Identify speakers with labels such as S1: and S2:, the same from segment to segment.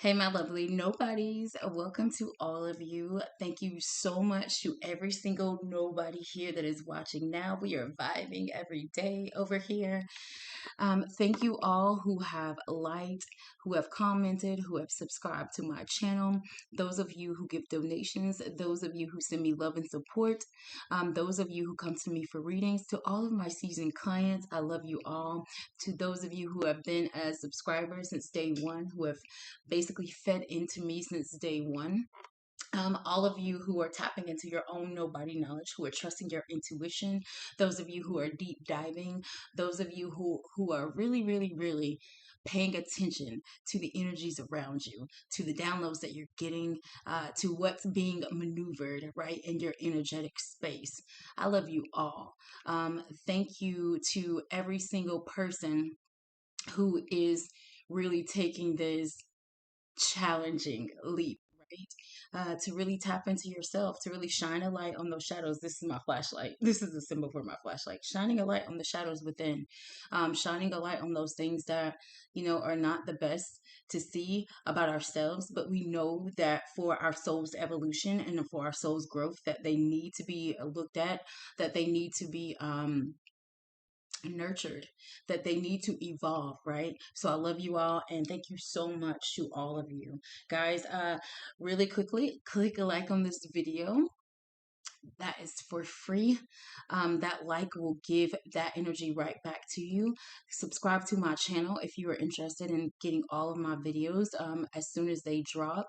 S1: Hey, my lovely nobodies. Welcome to all of you. Thank you so much to every single nobody here that is watching now. We are vibing every day over here. Thank you all who have liked, who have commented, who have subscribed to my channel. Those of you who give donations, those of you who send me love and support, those of you who come to me for readings, to all of my seasoned clients, I love you all. To those of you who have been as subscribers since day one, who have basically fed into me since day one. All of you who are tapping into your own nobody knowledge, who are trusting your intuition, those of you who are deep diving, those of you who are really paying attention to the energies around you, to the downloads that you're getting, to what's being maneuvered right in your energetic space. I love you all. Thank you to every single person who is really taking this challenging leap, right? To really tap into yourself, to really shine a light on those shadows. This is my flashlight. This is a symbol for my flashlight. Shining a light on the shadows within, shining a light on those things that, are not the best to see about ourselves, but we know that for our soul's evolution and for our soul's growth, that they need to be looked at, that they need to be, nurtured, that they need to evolve, right? So I love you all, and thank you so much to all of you guys. Really quickly, click a like on this video. That is for free. That like will give that energy right back to you. Subscribe to my channel if you are interested in getting all of my videos as soon as they drop.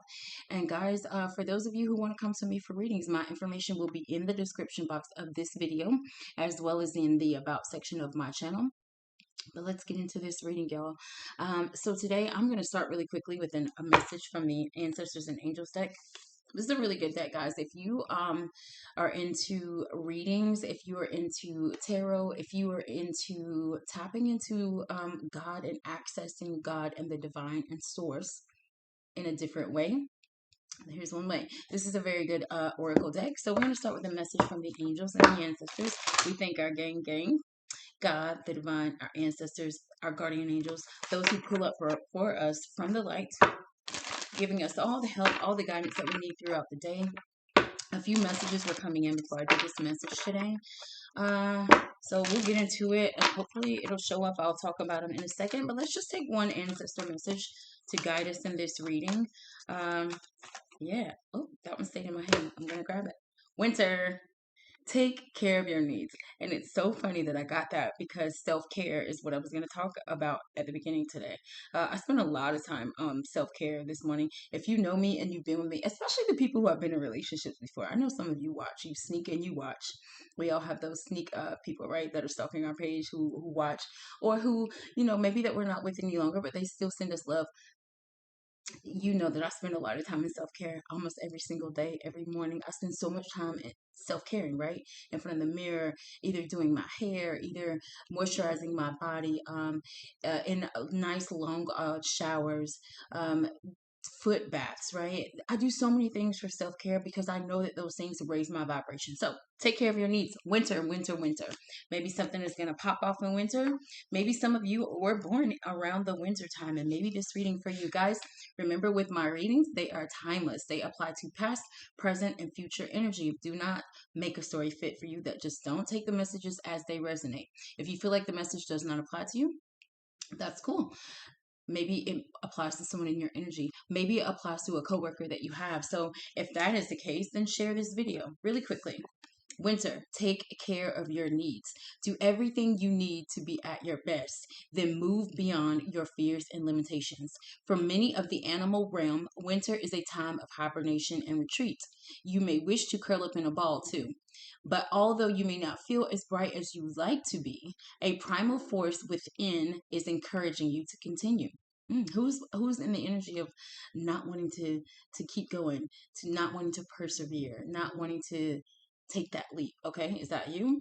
S1: And guys, for those of you who want to come to me for readings, my information will be in the description box of this video, as well as in the about section of my channel. But let's get into this reading, y'all. So today I'm going to start really quickly with a message from the Ancestors and Angels deck. This is a really good deck, guys. If you are into readings, if you are into tarot, if you are into tapping into God and accessing God and the divine and source in a different way, here's one way. This is a very good oracle deck. So we're going to start with a message from the angels and the ancestors. We thank our gang, God, the divine, our ancestors, our guardian angels, those who pull up for us from the light, giving us all the help, all the guidance that we need throughout the day. A few messages were coming in before I did this message today. So we'll get into it, and hopefully it'll show up. I'll talk about them in a second, but let's just take one ancestor message to guide us in this reading. Yeah. Oh, that one stayed in my hand. I'm going to grab it. Winter. Take care of your needs. And it's so funny that I got that because self-care is what I was going to talk about at the beginning today. I spent a lot of time self-care this morning. If you know me and you've been with me, especially the people who have been in relationships before, I know some of you watch, you sneak and you watch. We all have those sneak people, right, that are stalking our page who watch, or who, maybe that we're not with any longer, but they still send us love. You know that I spend a lot of time in self-care almost every single day, every morning. I spend so much time in self-caring, right? In front of the mirror, either doing my hair, either moisturizing my body, in nice long showers, foot baths, right? I do so many things for self-care because I know that those things raise my vibration. So take care of your needs. Winter. Maybe something is going to pop off in winter. Maybe some of you were born around the winter time, and maybe this reading for you guys. Remember, with my readings, they are timeless. They apply to past, present, and future energy. Do not make a story fit for you. That just don't take the messages as they resonate. If you feel like the message does not apply to you, that's cool. Maybe it applies to someone in your energy. Maybe it applies to a coworker that you have. So if that is the case, then share this video really quickly. Winter, take care of your needs. Do everything you need to be at your best. Then move beyond your fears and limitations. For many of the animal realm, winter is a time of hibernation and retreat. You may wish to curl up in a ball too. But although you may not feel as bright as you like to be, a primal force within is encouraging you to continue. Who's in the energy of not wanting to keep going, to not wanting to persevere, not wanting to take that leap? Okay, is that you?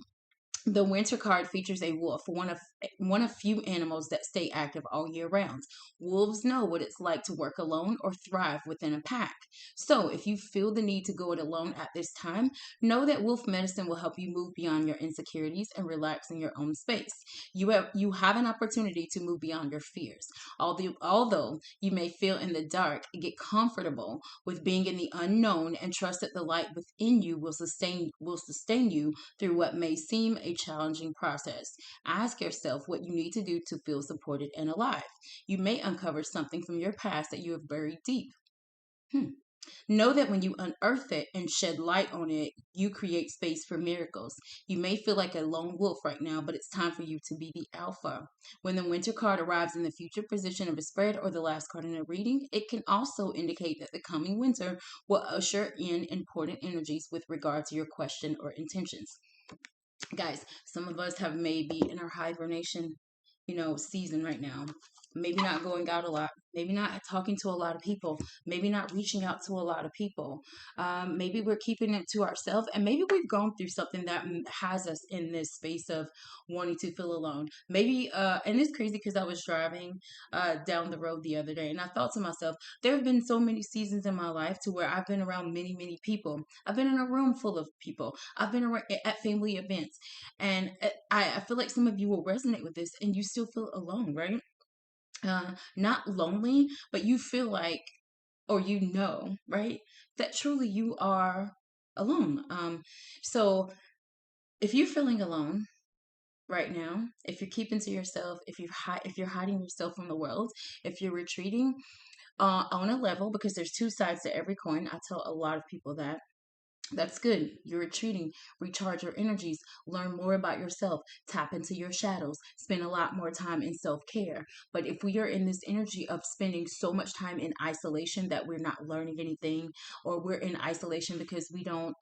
S1: The winter card features a wolf, one of few animals that stay active all year round. Wolves know what it's like to work alone or thrive within a pack. So, if you feel the need to go it alone at this time, know that wolf medicine will help you move beyond your insecurities and relax in your own space. You have an opportunity to move beyond your fears. Although you may feel in the dark, get comfortable with being in the unknown and trust that the light within you will sustain you through what may seem a challenging process. Ask yourself what you need to do to feel supported and alive. You may uncover something from your past that you have buried deep. Hmm. Know that when you unearth it and shed light on it, you create space for miracles. You may feel like a lone wolf right now, but it's time for you to be the alpha. When the winter card arrives in the future position of a spread or the last card in a reading, it can also indicate that the coming winter will usher in important energies with regard to your question or intentions. Guys, some of us have maybe in our hibernation, season right now. Maybe not going out a lot. Maybe not talking to a lot of people. Maybe not reaching out to a lot of people. Maybe we're keeping it to ourselves, and maybe we've gone through something that has us in this space of wanting to feel alone. Maybe, and it's crazy because I was driving down the road the other day, and I thought to myself, there have been so many seasons in my life to where I've been around many, many people. I've been in a room full of people. I've been at family events, and I feel like some of you will resonate with this, and you still feel alone, right? Not lonely, but you feel like, or right, that truly you are alone. So if you're feeling alone right now, if you're keeping to yourself, if you're hiding yourself from the world, if you're retreating, on a level, because there's two sides to every coin. I tell a lot of people that. That's good. You're retreating. Recharge your energies. Learn more about yourself. Tap into your shadows. Spend a lot more time in self care. But if we are in this energy of spending so much time in isolation that we're not learning anything, or we're in isolation because we don't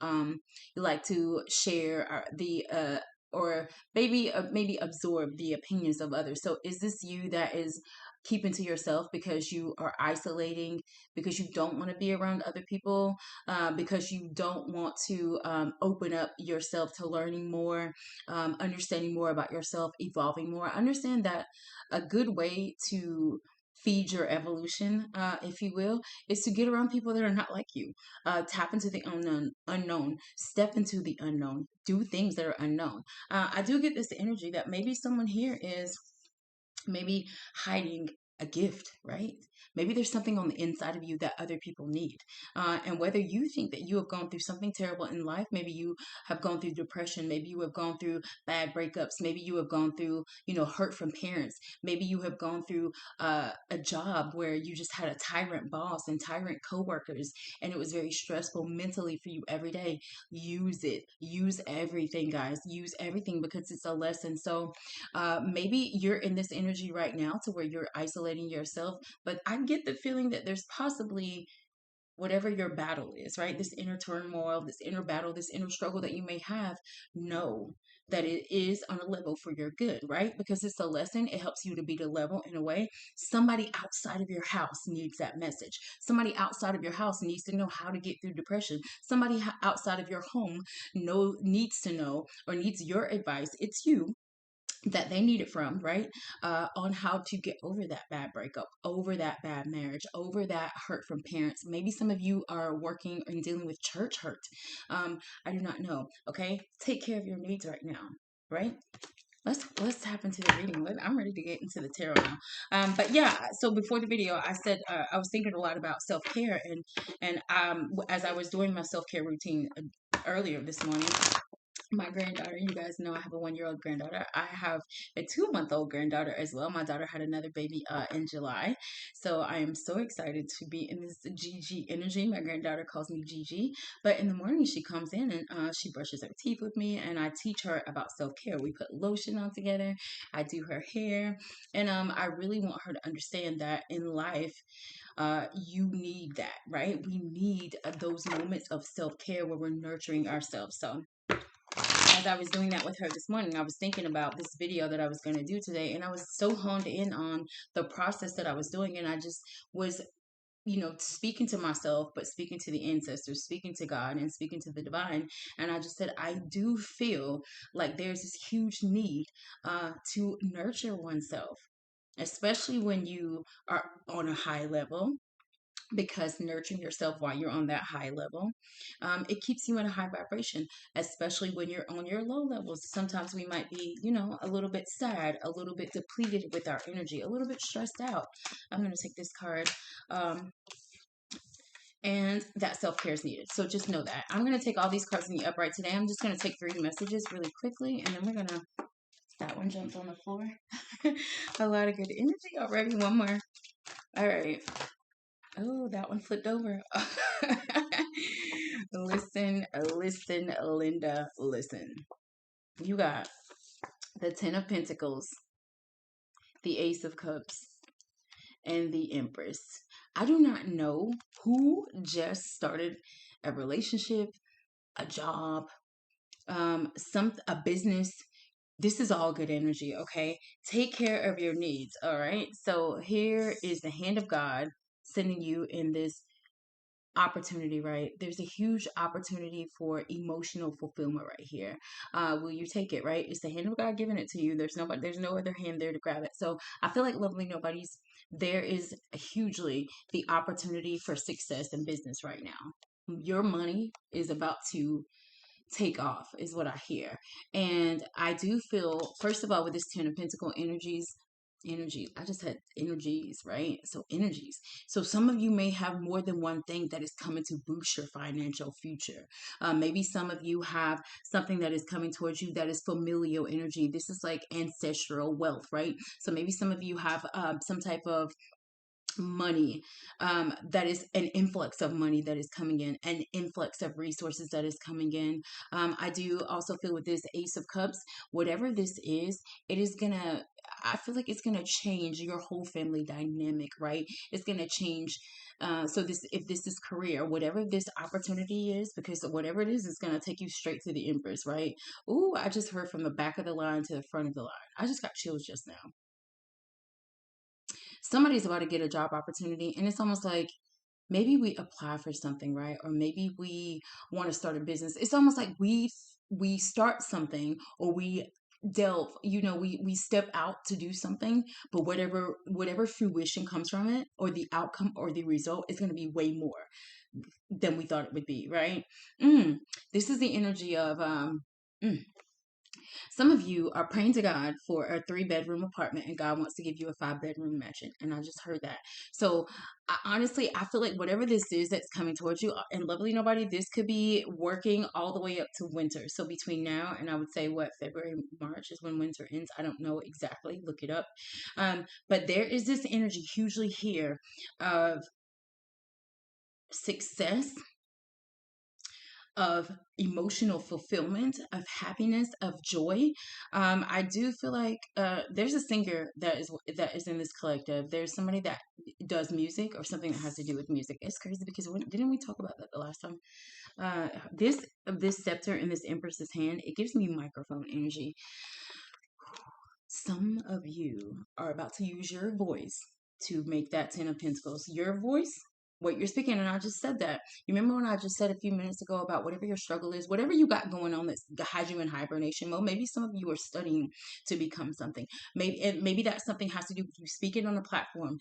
S1: like to share or maybe absorb the opinions of others. So is this you that is keeping to yourself because you are isolating, because you don't want to be around other people, because you don't want to open up yourself to learning more, understanding more about yourself, evolving more? Understand that a good way to feed your evolution, if you will, is to get around people that are not like you. Tap into the unknown, step into the unknown, do things that are unknown. I do get this energy that maybe someone here is maybe hiding a gift, right? Maybe there's something on the inside of you that other people need. And whether you think that you have gone through something terrible in life, maybe you have gone through depression, maybe you have gone through bad breakups, maybe you have gone through, hurt from parents, maybe you have gone through a job where you just had a tyrant boss and tyrant coworkers, and it was very stressful mentally for you every day. Use it. Use everything, guys. Use everything because it's a lesson. So maybe you're in this energy right now to where you're isolating yourself, but I get the feeling that there's possibly whatever your battle is, right? This inner turmoil, this inner battle, this inner struggle that you may have, know that it is on a level for your good, right? Because it's a lesson. It helps you to be the level in a way. Somebody outside of your house needs that message. Somebody outside of your house needs to know how to get through depression. Somebody outside of your home needs to know or needs your advice. It's you that they need it from, right? On how to get over that bad breakup, over that bad marriage, over that hurt from parents. Maybe some of you are working and dealing with church hurt. I do not know. Okay, take care of your needs right now, right? Let's tap into the reading. I'm ready to get into the tarot now. But yeah, so before the video, I said I was thinking a lot about self care, and as I was doing my self care routine earlier this morning, my granddaughter, you guys know I have a 1-year-old granddaughter. I have a 2-month-old granddaughter as well. My daughter had another baby in July. So I am so excited to be in this Gigi energy. My granddaughter calls me Gigi. But in the morning, she comes in and she brushes her teeth with me, and I teach her about self-care. We put lotion on together. I do her hair. And I really want her to understand that in life, you need that, right? We need those moments of self-care where we're nurturing ourselves. So as I was doing that with her this morning, I was thinking about this video that I was going to do today, and I was so honed in on the process that I was doing, and I just was speaking to myself, but speaking to the ancestors, speaking to God, and speaking to the divine. And I just said, I do feel like there's this huge need to nurture oneself, especially when you are on a high level, because nurturing yourself while you're on that high level, it keeps you in a high vibration, especially when you're on your low levels. Sometimes we might be, a little bit sad, a little bit depleted with our energy, a little bit stressed out. I'm going to take this card. And that self-care is needed. So just know that. I'm going to take all these cards in the upright today. I'm just going to take 3 messages really quickly, and then we're going to, that one jumped on the floor. A lot of good energy already. One more. All right. Oh, that one flipped over. Listen, Linda, listen. You got the 10 of Pentacles, the Ace of Cups, and the Empress. I do not know who just started a relationship, a job, a business. This is all good energy, okay? Take care of your needs, all right? So here is the hand of God sending you in this opportunity, right? There's a huge opportunity for emotional fulfillment right here. Will you take it, right? It's the hand of God giving it to you. There's no other hand there to grab it. So I feel like, lovely nobodies, there is hugely the opportunity for success in business right now. Your money is about to take off, is what I hear. And I do feel, first of all, with this 10 of Pentacle energy, I just had energies, right? So energies. So some of you may have more than one thing that is coming to boost your financial future. Maybe some of you have something that is coming towards you that is familial energy. This is like ancestral wealth, right? So maybe some of you have some type of money, that is an influx of money that is coming in, an influx of resources that is coming in. I do also feel with this Ace of Cups, whatever this is, it is gonna, I feel like it's gonna change your whole family dynamic, right? It's gonna change. So this, if this is career, whatever this opportunity is, because whatever it is going to take you straight to the Empress, right? Ooh, I just heard from the back of the line to the front of the line. I just got chills just now. Somebody's about to get a job opportunity, and it's almost like maybe we apply for something, right? Or maybe we want to start a business. It's almost like we start something, or we delve, we step out to do something, but whatever fruition comes from it, or the outcome or the result, is going to be way more than we thought it would be, right? This is the energy of mm, some of you are praying to God for a 3-bedroom apartment, and God wants to give you a 5-bedroom mansion. And I just heard that. So honestly, I feel like whatever this is that's coming towards you, and lovely nobody, this could be working all the way up to winter. So between now and, I would say, what, February, March is when winter ends. I don't know exactly. Look it up. But there is this energy hugely here of success, of emotional fulfillment, of happiness, of joy. I do feel like there's a singer that is in this collective. There's somebody that does music, or something that has to do with music. It's crazy because didn't we talk about that the last time? This scepter in this Empress's hand, it gives me microphone energy. Some of you are about to use your voice to make that 10 of Pentacles. Your voice, what you're speaking, and I just said that. You remember when I just said a few minutes ago about whatever your struggle is, whatever you got going on that has you in hibernation mode. Maybe some of you are studying to become something. Maybe that something has to do with you speaking on a platform,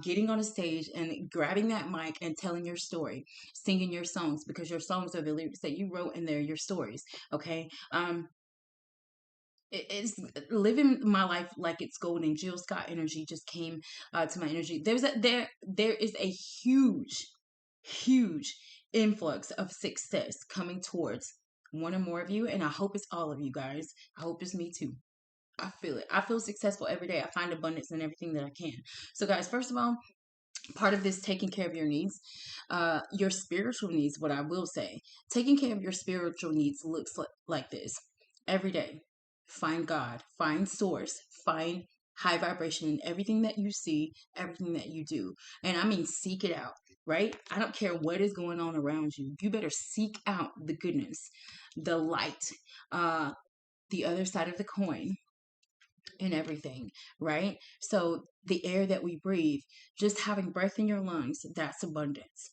S1: getting on a stage and grabbing that mic and telling your story, singing your songs, because your songs are the lyrics that you wrote, and they're your stories. Okay. It's living my life like it's golden. Jill Scott energy just came to my energy. There is a huge influx of success coming towards one or more of you, and I hope it's all of you guys. I hope it's me too. I feel it. I feel successful every day. I find abundance in everything that I can. So guys, first of all, part of this taking care of your needs, your spiritual needs, what I will say, taking care of your spiritual needs looks like this every day. Find God, find source, find high vibration in everything that you see, everything that you do. And I mean, seek it out, right? I don't care what is going on around you. You better seek out the goodness, the light, the other side of the coin. in everything, right? So the air that we breathe, just having breath in your lungs, that's abundance.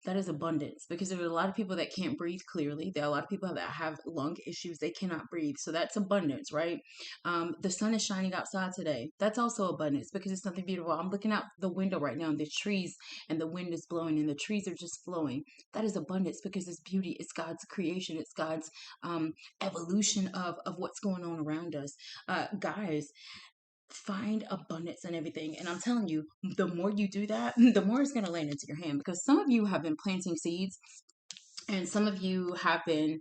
S1: That is abundance, because there are a lot of people that can't breathe clearly. There are a lot of people that have lung issues, they cannot breathe. So that's abundance, right? The sun is shining outside today, that's also abundance, because it's something beautiful. I'm looking out the window right now and the trees, and the wind is blowing and the trees are just flowing. That is abundance, because it's beauty, it's God's creation, it's God's evolution of what's going on around us. Guys, find abundance in everything. And I'm telling you, the more you do that, the more it's going to land into your hand, because some of you have been planting seeds, and some of you have been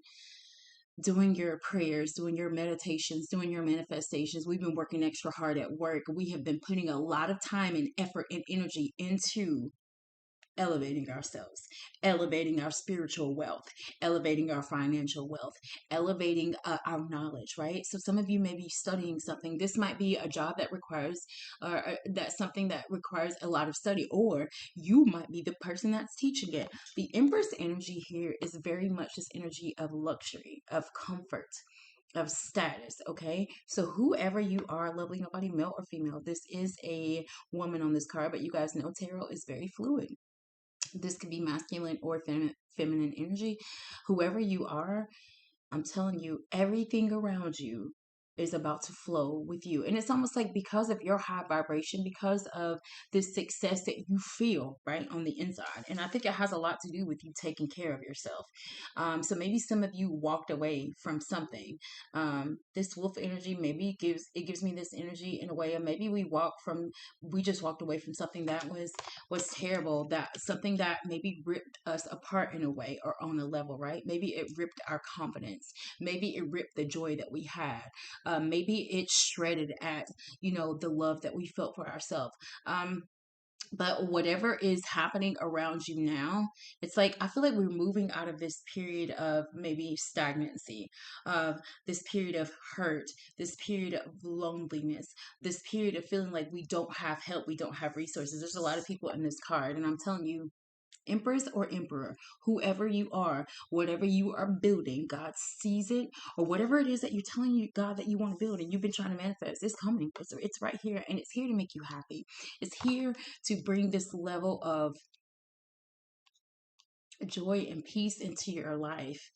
S1: doing your prayers, doing your meditations, doing your manifestations. We've been working extra hard at work. We have been putting a lot of time and effort and energy into elevating ourselves, elevating our spiritual wealth, elevating our financial wealth, elevating our knowledge, right? So some of you may be studying something. This might be a job that requires, that's something that requires a lot of study, or you might be the person that's teaching it. The Empress energy here is very much this energy of luxury, of comfort, of status. Okay, so whoever you are, lovely nobody, male or female, this is a woman on this card, but you guys know tarot is very fluid. This could be masculine or feminine energy. Whoever you are, I'm telling you, everything around you is about to flow with you. And it's almost like, because of your high vibration, because of this success that you feel right on the inside. And I think it has a lot to do with you taking care of yourself. So maybe some of you walked away from something. This wolf energy maybe gives me this energy in a way. And maybe we just walked away from something that was terrible, that something that maybe ripped us apart in a way or on a level, right? Maybe it ripped our confidence. Maybe it ripped the joy that we had. Maybe it shredded at, the love that we felt for ourselves. But whatever is happening around you now, it's like, I feel like we're moving out of this period of maybe stagnancy, of this period of hurt, this period of loneliness, this period of feeling like we don't have help, we don't have resources. There's a lot of people in this card, and I'm telling you, Empress or Emperor, whoever you are, whatever you are building, God sees it, or whatever it is that you're telling you, God, that you want to build and you've been trying to manifest, it's coming. It's right here, and it's here to make you happy. It's here to bring this level of joy and peace into your life.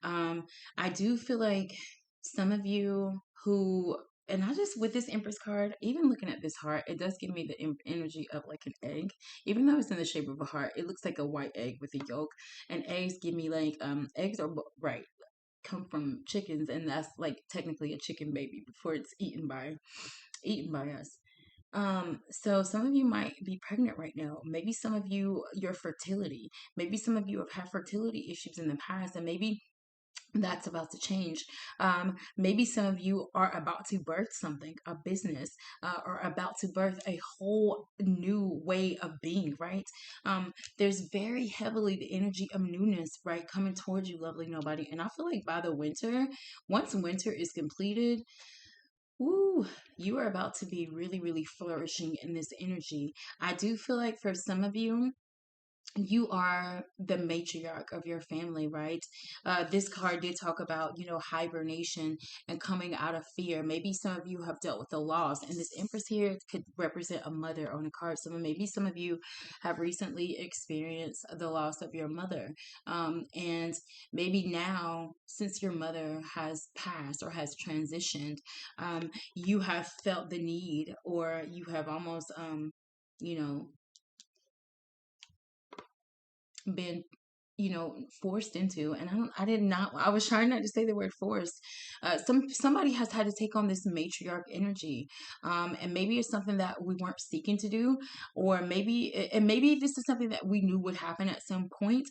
S1: Um, I do feel like some of you who, and I just, with this Empress card, even looking at this heart, it does give me the energy of like an egg. Even though it's in the shape of a heart, it looks like a white egg with a yolk. And eggs give me like, eggs are, right, come from chickens, and that's like technically a chicken baby before it's eaten by us. So some of you might be pregnant right now. Maybe some of you, your fertility. Maybe some of you have had fertility issues in the past, and maybe that's about to change. Maybe some of you are about to birth something, a business, or about to birth a whole new way of being, right? There's very heavily the energy of newness, right, coming towards you, lovely nobody. And I feel like by the winter, once winter is completed, woo, you are about to be really, really flourishing in this energy. I do feel like for some of you, you are the matriarch of your family, right? This card did talk about, hibernation and coming out of fear. Maybe some of you have dealt with the loss, and this Empress here could represent a mother on a card. So maybe some of you have recently experienced the loss of your mother. And maybe now, since your mother has passed or has transitioned, you have felt the need, or you have almost, you know, been forced into. And I was trying not to say the word forced. Somebody has had to take on this matriarch energy, and maybe it's something that we weren't seeking to do, or maybe this is something that we knew would happen at some point.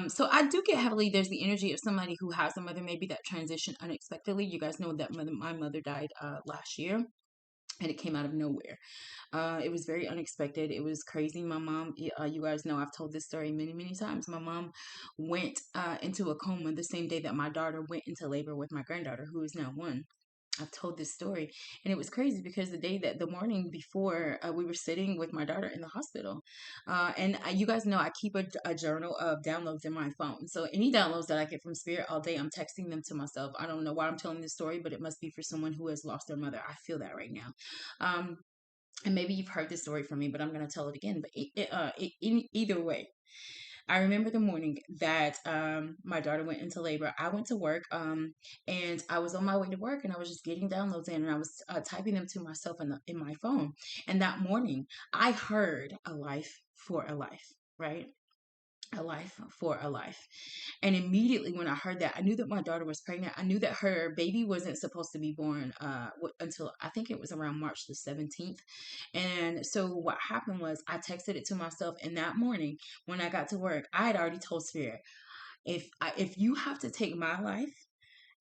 S1: So I do get heavily, there's the energy of somebody who has a mother maybe that transitioned unexpectedly. You guys know that my mother died last year, and it came out of nowhere. It was very unexpected. It was crazy. My mom, you guys know, I've told this story many, many times. My mom went into a coma the same day that my daughter went into labor with my granddaughter, who is now one. I've told this story, and it was crazy because the morning before, we were sitting with my daughter in the hospital, and you guys know I keep a journal of downloads in my phone. So any downloads that I get from Spirit all day, I'm texting them to myself. I don't know why I'm telling this story, but it must be for someone who has lost their mother. I feel that right now. And maybe you've heard this story from me, but I'm going to tell it again. But either way, I remember the morning that my daughter went into labor. I went to work, and I was on my way to work, and I was just getting downloads in, and I was typing them to myself in my phone. And that morning, I heard a life for a life, right? A life for a life. And immediately when I heard that, I knew that my daughter was pregnant. I knew that her baby wasn't supposed to be born until I think it was around March the 17th. And so what happened was I texted it to myself. And that morning when I got to work, I had already told Spirit, if you have to take my life,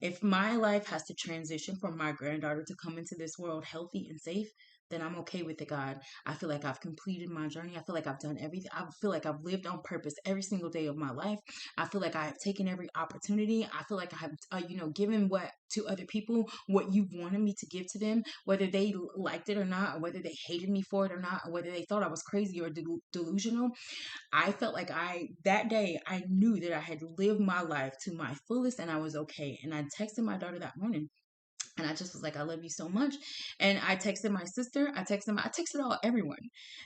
S1: if my life has to transition for my granddaughter to come into this world healthy and safe, then I'm okay with it, God. I feel like I've completed my journey. I feel like I've done everything. I feel like I've lived on purpose every single day of my life. I feel like I have taken every opportunity. I feel like I have, given what to other people, what you wanted me to give to them, whether they liked it or not, or whether they hated me for it or not, or whether they thought I was crazy or delusional. I felt like that day, I knew that I had lived my life to my fullest and I was okay. And I texted my daughter that morning. And I just was like, I love you so much. And I texted my sister. I texted everyone.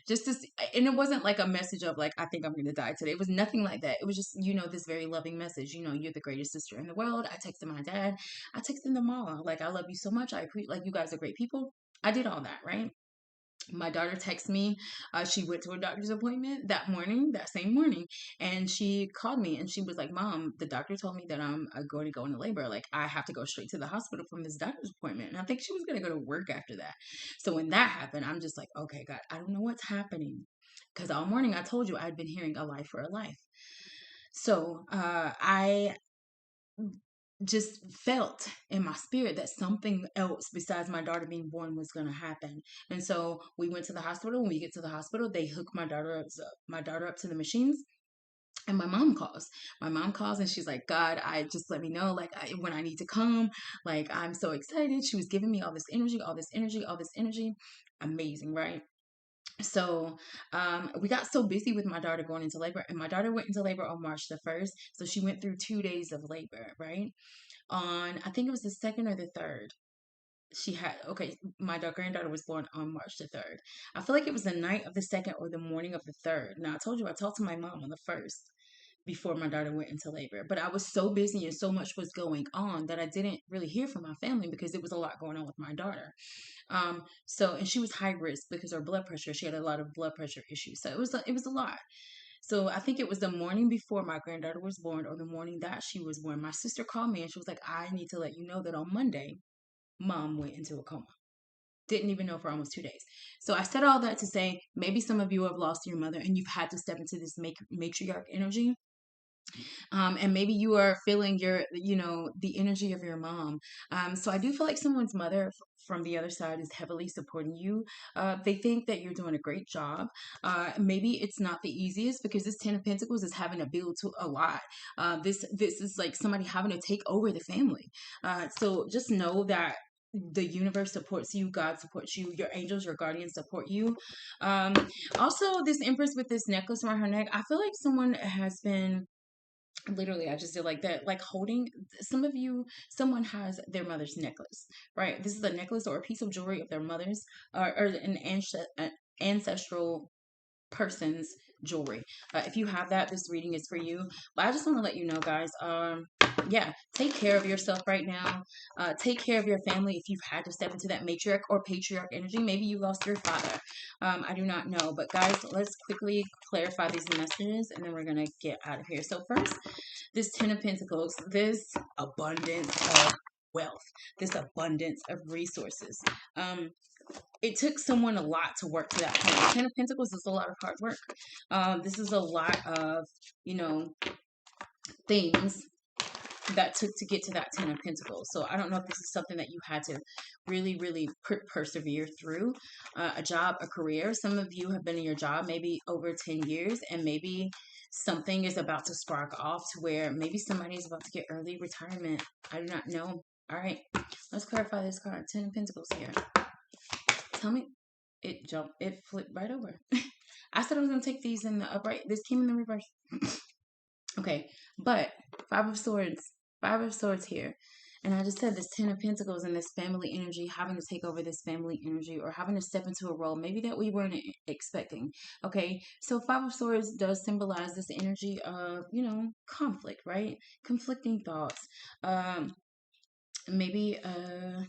S1: Just to see, and it wasn't like a message of like, I think I'm going to die today. It was nothing like that. It was just, this very loving message. You're the greatest sister in the world. I texted my dad. I texted them all. Like, I love you so much. I appreciate, like, you guys are great people. I did all that, right? My daughter texted me. She went to a doctor's appointment that morning, that same morning, and she called me and she was like, Mom, the doctor told me that I'm going to go into labor. Like, I have to go straight to the hospital from this doctor's appointment. And I think she was going to go to work after that. So when that happened, I'm just like, okay, God, I don't know what's happening. Because all morning I told you I'd been hearing a life for a life. So I just felt in my spirit that something else besides my daughter being born was going to happen. And so we went to the hospital. When we get to the hospital, they hook my daughter up to the machines. And my mom calls. My mom calls and she's like, God, I just let me know like when I need to come. Like, I'm so excited. She was giving me all this energy, all this energy, all this energy. Amazing, right? So we got so busy with my daughter going into labor, and my daughter went into labor on March the 1st. So she went through 2 days of labor, right? On, I think it was the second or the third. My granddaughter was born on March the 3rd. I feel like it was the night of the second or the morning of the third. Now, I told you I talked to my mom on the first before my daughter went into labor, but I was so busy and so much was going on that I didn't really hear from my family because there was a lot going on with my daughter. And she was high risk because her blood pressure, she had a lot of blood pressure issues. So it was a lot. So I think it was the morning before my granddaughter was born or the morning that she was born. My sister called me and she was like, I need to let you know that on Monday, Mom went into a coma. Didn't even know for almost 2 days. So I said all that to say maybe some of you have lost your mother and you've had to step into this matriarch energy. And maybe you are feeling the energy of your mom. So I do feel like someone's mother from the other side is heavily supporting you. They think that you're doing a great job. Maybe it's not the easiest because this Ten of Pentacles is having to build to a lot. This is like somebody having to take over the family. So just know that the universe supports you, God supports you, your angels, your guardians support you. Um, Also, this Empress with this necklace around her neck, I feel like someone has been literally, I just did like that, like holding someone has their mother's necklace, right? This is a necklace or a piece of jewelry of their mother's, or an ancestral person's jewelry. If you have that, this reading is for you. But I just want to let you know, guys, yeah, take care of yourself right now. Take care of your family. If you've had to step into that matriarch or patriarch energy, maybe you lost your father. I do not know. But guys, let's quickly clarify these messages and then we're going to get out of here. So first, this Ten of Pentacles, this abundance of wealth, this abundance of resources. It took someone a lot to work to that point. Ten of Pentacles is a lot of hard work. This is a lot of, things that took to get to that Ten of Pentacles. So I don't know if this is something that you had to really, really persevere through. A job, a career. Some of you have been in your job maybe over 10 years and maybe something is about to spark off to where maybe somebody is about to get early retirement. I do not know. All right, let's clarify this card. Ten of Pentacles here. Tell me, it jumped, it flipped right over. I said I was gonna take these in the upright. This came in the reverse. Okay, but Five of Swords here. And I just said this Ten of Pentacles and this family energy, having to take over this family energy or having to step into a role maybe that we weren't expecting. Okay, so Five of Swords does symbolize this energy of, conflict, right? Conflicting thoughts. Maybe I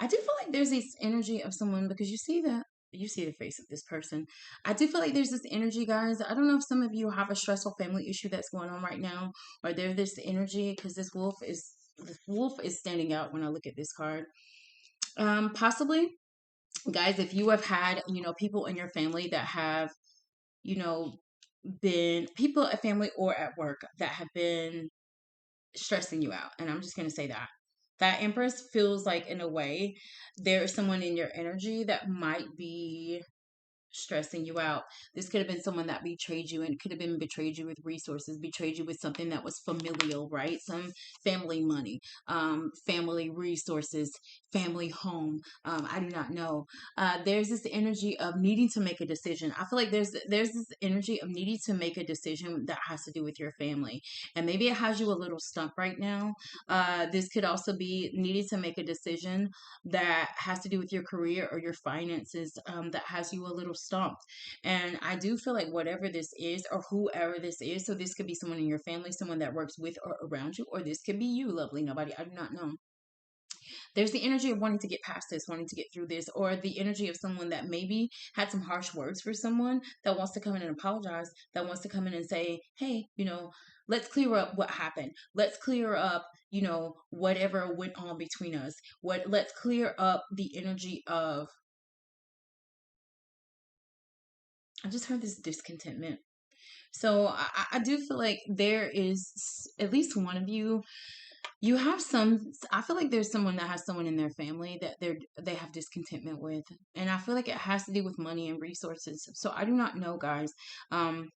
S1: do feel like there's this energy of someone because you see the face of this person. I do feel like there's this energy, guys. I don't know if some of you have a stressful family issue that's going on right now, or there's this energy because this wolf is standing out when I look at this card. Possibly, guys, if you have had, people in your family that have, you know, been people at family or at work that have been stressing you out. And I'm just going to say that. That Empress feels like, in a way, there is someone in your energy that might be stressing you out. This could have been someone that betrayed you, and it could have been betrayed you with resources, betrayed you with something that was familial, right? Some family money, family resources, family home. I do not know. There's this energy of needing to make a decision. I feel like there's this energy of needing to make a decision that has to do with your family, and maybe it has you a little stumped right now. This could also be needing to make a decision that has to do with your career or your finances, that has you a little stumped. And I do feel like whatever this is or whoever this is, so this could be someone in your family, someone that works with or around you, or this could be you, lovely nobody. I do not know. There's the energy of wanting to get past this, wanting to get through this, or the energy of someone that maybe had some harsh words for someone that wants to come in and apologize, that wants to come in and say, hey, let's clear up what happened. Let's clear up, whatever went on between us. Let's clear up the energy of, I just heard this discontentment. So I do feel like there is at least one of you. You have some. I feel like there's someone that has someone in their family that they have discontentment with, and I feel like it has to do with money and resources. So I do not know, guys. Um,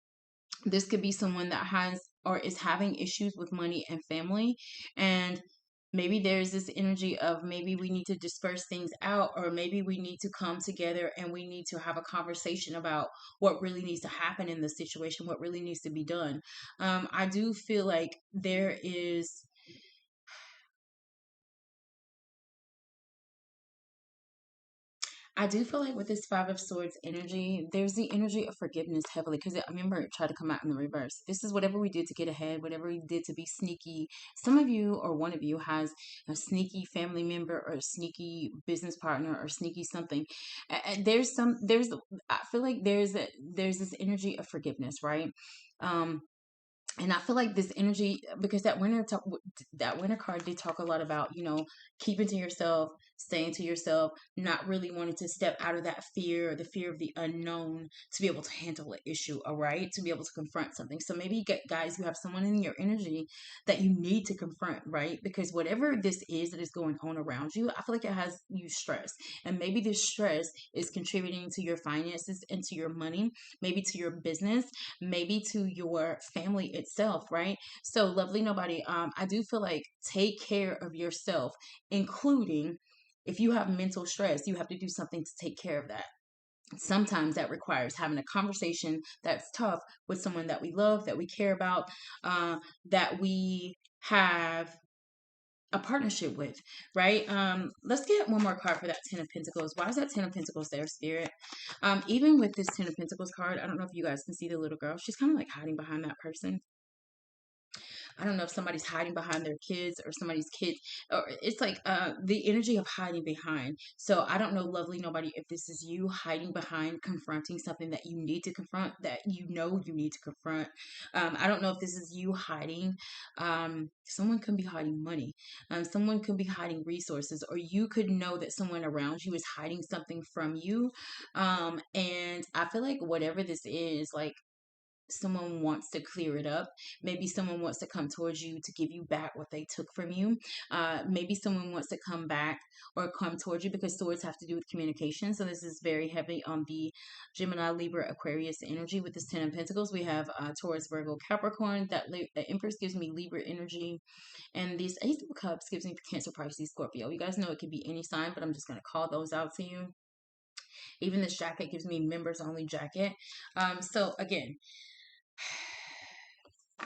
S1: this could be someone that has or is having issues with money and family, and maybe there's this energy of maybe we need to disperse things out, or maybe we need to come together and we need to have a conversation about what really needs to happen in the situation, what really needs to be done. I do feel like there is, I do feel like with this Five of Swords energy, there's the energy of forgiveness heavily because I remember it tried to come out in the reverse. This is whatever we did to get ahead, whatever we did to be sneaky. Some of you or one of you has a sneaky family member or a sneaky business partner or sneaky something. And I feel like there's this energy of forgiveness, right? Um, and I feel like this energy, because that winter card did talk a lot about, keeping to yourself, staying to yourself, not really wanting to step out of that fear, or the fear of the unknown, to be able to handle an issue, all right, to be able to confront something. So maybe, guys, you have someone in your energy that you need to confront, right? Because whatever this is that is going on around you, I feel like it has you stressed, and maybe this stress is contributing to your finances and to your money, maybe to your business, maybe to your family itself, right? So, lovely nobody, I do feel like take care of yourself, including if you have mental stress, you have to do something to take care of that. Sometimes that requires having a conversation that's tough with someone that we love, that we care about, that we have a partnership with, right? Let's get one more card for that Ten of Pentacles. Why is that Ten of Pentacles there, Spirit? Even with this Ten of Pentacles card, I don't know if you guys can see the little girl. She's kind of like hiding behind that person. I don't know if somebody's hiding behind their kids or somebody's kids, or it's like the energy of hiding behind. So I don't know, lovely nobody, if this is you hiding behind confronting something that you need to confront, that you need to confront. I don't know if this is you hiding. Someone could be hiding money. Someone could be hiding resources, or you could know that someone around you is hiding something from you. And I feel like whatever this is, like someone wants to clear it up. Maybe someone wants to come towards you to give you back what they took from you. Maybe someone wants to come back or come towards you, because swords have to do with communication. So this is very heavy on the Gemini, Libra, Aquarius energy. With this 10 of Pentacles, we have Taurus, Virgo, Capricorn. That Empress gives me Libra energy. And this Ace of Cups gives me Cancer, Pisces, Scorpio. You guys know it could be any sign, but I'm just going to call those out to you. Even this jacket gives me members only jacket. So again,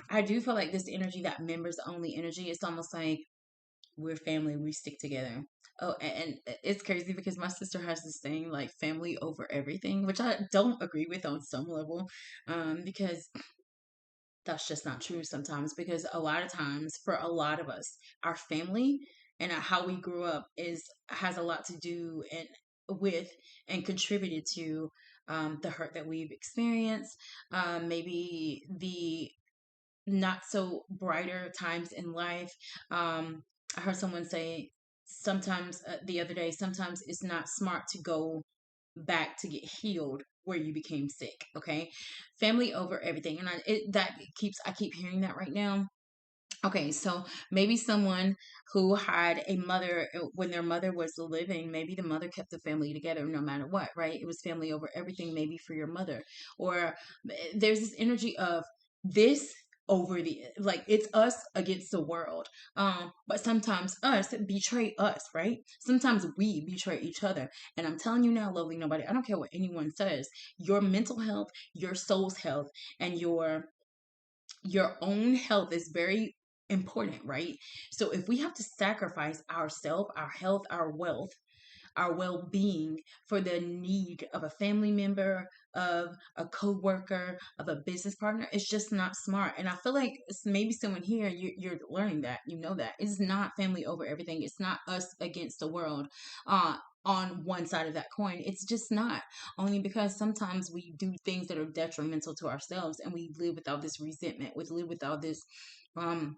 S1: I do feel like this energy, that members only energy, it's almost like we're family, we stick together. Oh, and it's crazy because my sister has this thing like family over everything, which I don't agree with on some level, because that's just not true sometimes. Because a lot of times, for a lot of us, our family and how we grew up has a lot to do with and contributed to the hurt that we've experienced, maybe the not so brighter times in life. I heard someone say sometimes, the other day, sometimes it's not smart to go back to get healed where you became sick. Okay, family over everything, and I keep hearing that right now. Okay, so maybe someone who had a mother, when their mother was living, maybe the mother kept the family together no matter what, right? It was family over everything, maybe for your mother. Or there's this energy of this over the, like, it's us against the world. But sometimes us betray us, right? Sometimes we betray each other. And I'm telling you now, lovely nobody, I don't care what anyone says, your mental health, your soul's health, and your own health is very important, right? So if we have to sacrifice ourself, our health, our wealth, our well-being for the need of a family member, of a co-worker, of a business partner, it's just not smart. And I feel like maybe someone here, you're learning that, you know, that it's not family over everything. It's not us against the world. On one side of that coin, it's just not. Only because sometimes we do things that are detrimental to ourselves, and we live without this resentment, we live without um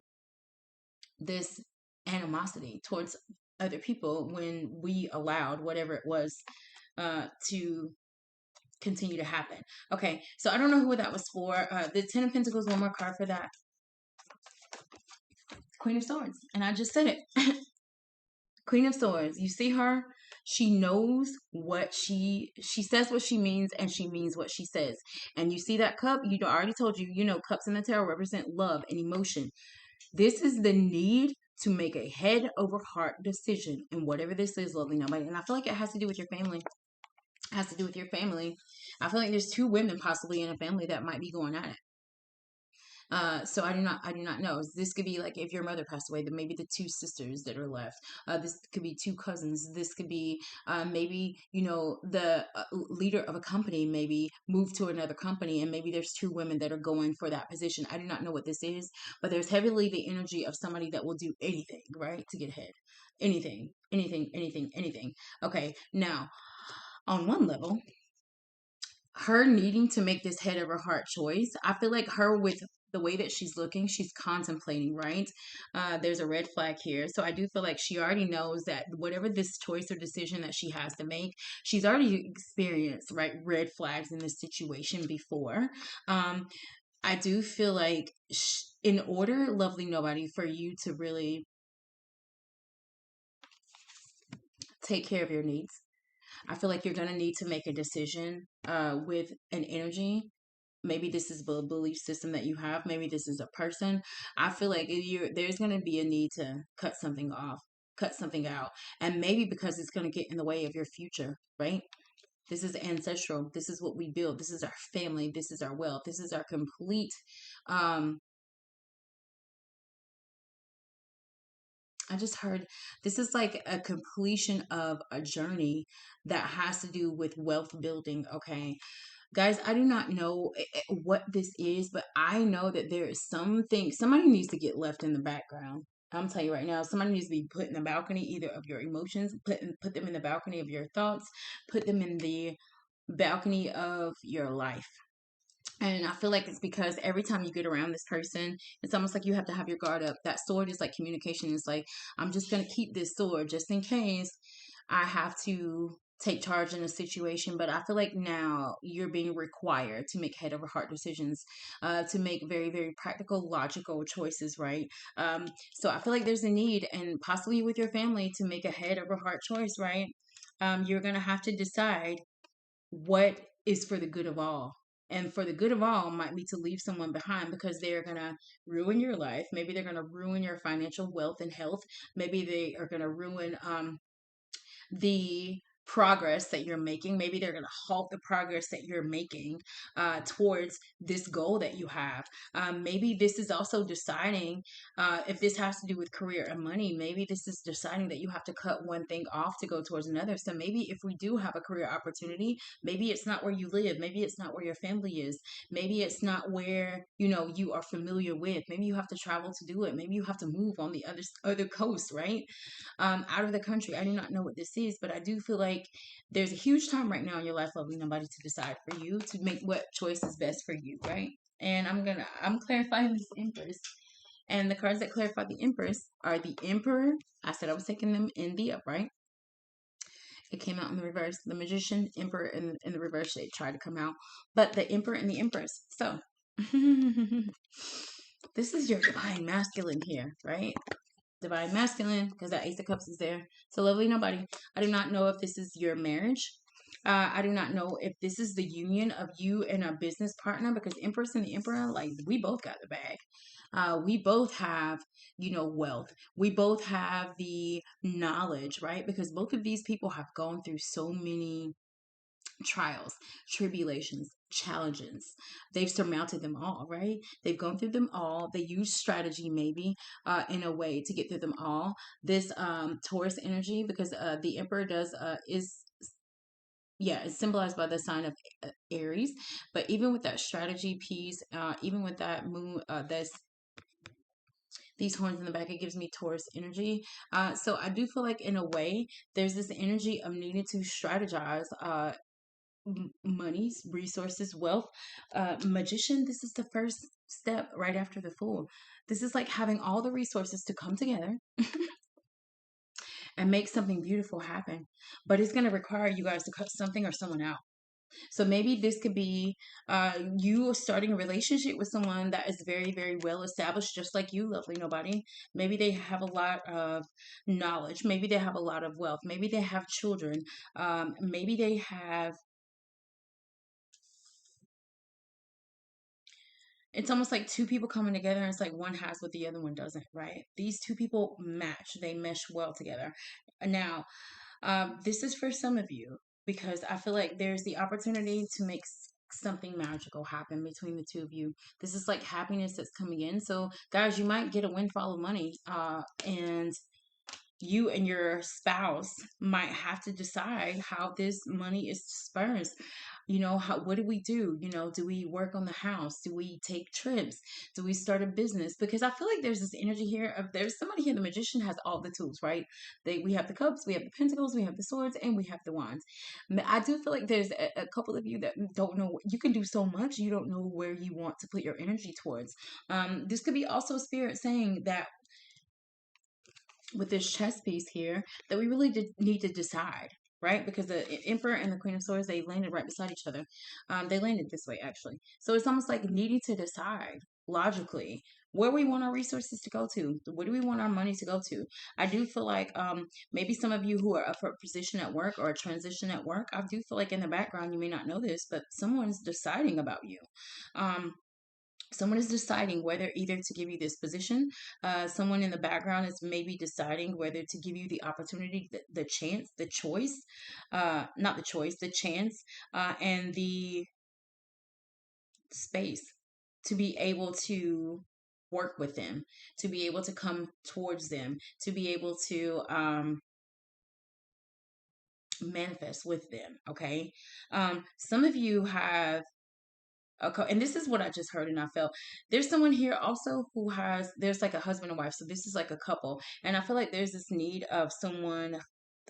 S1: this animosity towards other people, when we allowed whatever it was to continue to happen. Okay, so I don't know who that was for. The 10 of Pentacles, one more card for that. Queen of Swords. And I just said it. Queen of Swords. You see her? She knows what she says what she means, and she means what she says. And you see that cup? I already told you, cups in the tarot represent love and emotion. This is the need to make a head over heart decision in whatever this is, lovely nobody. And I feel like it has to do with your family. It has to do with your family. I feel like there's two women possibly in a family that might be going at it. So I do not know. This could be like if your mother passed away, then maybe the two sisters that are left. This could be two cousins. This could be maybe the leader of a company maybe moved to another company, and maybe there's two women that are going for that position. I do not know what this is, but there's heavily the energy of somebody that will do anything, right, to get ahead. Anything, anything, anything, anything. Okay, now on one level, her needing to make this head of her heart choice, I feel like her, with the way that she's looking, she's contemplating, right? There's a red flag here. So I do feel like she already knows that whatever this choice or decision that she has to make, she's already experienced, right, red flags in this situation before. I do feel like in order, lovely nobody, for you to really take care of your needs, I feel like you're going to need to make a decision with an energy. Maybe this is a belief system that you have. Maybe this is a person. I feel like there's going to be a need to cut something off, cut something out. And maybe because it's going to get in the way of your future, right? This is ancestral. This is what we build. This is our family. This is our wealth. This is our complete I just heard this is like a completion of a journey that has to do with wealth building. Okay, guys, I do not know what this is, but I know that there is something, somebody needs to get left in the background. I'm telling you right now, somebody needs to be put in the balcony, either of your emotions, put them in the balcony of your thoughts, put them in the balcony of your life. And I feel like it's because every time you get around this person, it's almost like you have to have your guard up. That sword is like communication. It's like, I'm just going to keep this sword just in case I have to take charge in a situation, but I feel like now you're being required to make head over heart decisions, to make very, very practical, logical choices, right? So I feel like there's a need, and possibly with your family, to make a head over heart choice, right? You're going to have to decide what is for the good of all. And for the good of all might be to leave someone behind, because they're going to ruin your life. Maybe they're going to ruin your financial wealth and health. Maybe they are going to ruin the progress that you're making. Maybe they're going to halt the progress that you're making towards this goal that you have. Maybe this is also deciding, if this has to do with career and money, maybe this is deciding that you have to cut one thing off to go towards another. So maybe if we do have a career opportunity, maybe it's not where you live. Maybe it's not where your family is. Maybe it's not where, you are familiar with. Maybe you have to travel to do it. Maybe you have to move on the other coast, right? Out of the country. I do not know what this is, but I do feel like there's a huge time right now in your life, lovely nobody, to decide for you, to make what choice is best for you, right? And I'm clarifying this Empress. And the cards that clarify the Empress are the Emperor. I said I was taking them in the upright. It came out in the reverse. The Magician, Emperor in the reverse, they tried to come out. But the Emperor and the Empress. So this is your divine masculine here, right? Divine masculine, because that Ace of Cups is there. So lovely nobody, I do not know if this is your marriage. I do not know if this is the union of you and a business partner, because Empress and the Emperor, like, we both got the bag. We both have, wealth. We both have the knowledge, right? Because both of these people have gone through so many trials, tribulations, challenges. They've surmounted them all, right? They've gone through them all. They use strategy, maybe, in a way to get through them all. This Taurus energy, because the Emperor is, yeah, it's symbolized by the sign of Aries. But even with that strategy piece, even with that moon, these horns in the back, it gives me Taurus energy. So I do feel like, in a way, there's this energy of needing to strategize, monies, resources, wealth. Magician, this is the first step right after the Fool. This is like having all the resources to come together and make something beautiful happen. But it's going to require you guys to cut something or someone out. So maybe this could be you starting a relationship with someone that is very, very well established, just like you, lovely nobody. Maybe they have a lot of knowledge. Maybe they have a lot of wealth. Maybe they have children. Maybe they have, it's almost like two people coming together, and it's like one has what the other one doesn't, right? These two people match, they mesh well together. Now, this is for some of you, because I feel like there's the opportunity to make something magical happen between the two of you. This is like happiness that's coming in. So, guys, you might get a windfall of money, and you and your spouse might have to decide how this money is dispersed. What do we do? Do we work on the house? Do we take trips? Do we start a business? Because I feel like there's this energy here of, there's somebody here. The Magician has all the tools, right? We have the cups, we have the pentacles, we have the swords, and we have the wands. I do feel like there's a couple of you that don't know. You can do so much, you don't know where you want to put your energy towards. This could be also Spirit saying that, with this chess piece here, that we really need to decide, right? Because the Emperor and the Queen of Swords, they landed right beside each other. They landed this way, actually. So it's almost like needing to decide logically where we want our resources to go to. Where do we want our money to go to? I do feel like maybe some of you who are up for a position at work or a transition at work, I do feel like in the background, you may not know this, but someone's deciding about you. Someone is deciding whether either to give you this position. Someone in the background is maybe deciding whether to give you the opportunity, the chance, the choice, not the choice, the chance, and the space to be able to work with them, to be able to come towards them, to be able to manifest with them. Okay. Some of you have, okay, and this is what I just heard and I felt. There's someone here also who there's like a husband and wife. So this is like a couple. And I feel like there's this need of someone,